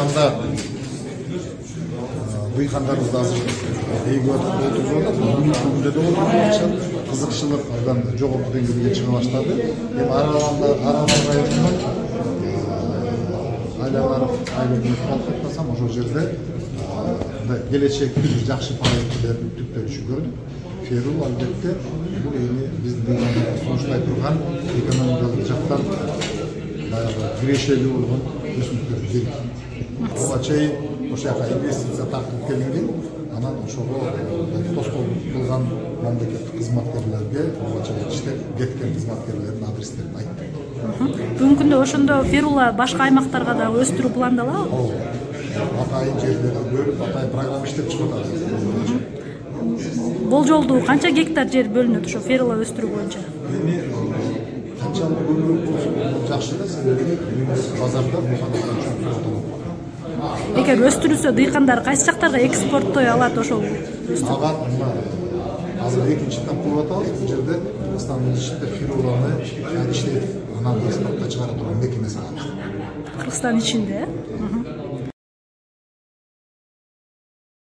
Анда дыйкандарыбызды азыр эгип отуруп атат. Бүгүнкү күндө да кызыкчылык абдан жогорку деңгээлге чыга баштады. Эми Аралан районунун айланаров айланып калсам ошол жерде келечектин жакшы проектилердин түптөлүшү көрүнүп, Ферул албетте бул эми биздин сунуштай турган экономикалык жактан баягы кирешелүү болгон өсүмдүктөр керек. Буга чейин ошол жака инвестиция тартып келинген, анан ошого тоскоолдук кылган мамлекеттик кызматкерлерге буга чейин иштеп кеткен кызматкерлердин адрестерин айттым. Бүгүнкү күндө ошондо Ферула башка аймактарга да өстүрүү пландалабы? Атайын жерлерди бөлүп, атайын программа иштеп чыгып атат. Болжолдуу канча гектар жер бөлүнөт ошо Ферула өстүрүү боюнча? Эми канчалык көбүрөөк болсо жакшы да, себеби базарда бул кандай чоң болот. Эгер өстүрүлсө дыйкандар кайсы жактарга экспорттой алат ошол? Ага азыр экинчи этап кылып атабыз. Бул жерде Кыргызстандын ичинде Феруланы иштетип, анан экспортко чыгара турган мекемеси бар. Кыргызстан ичинде?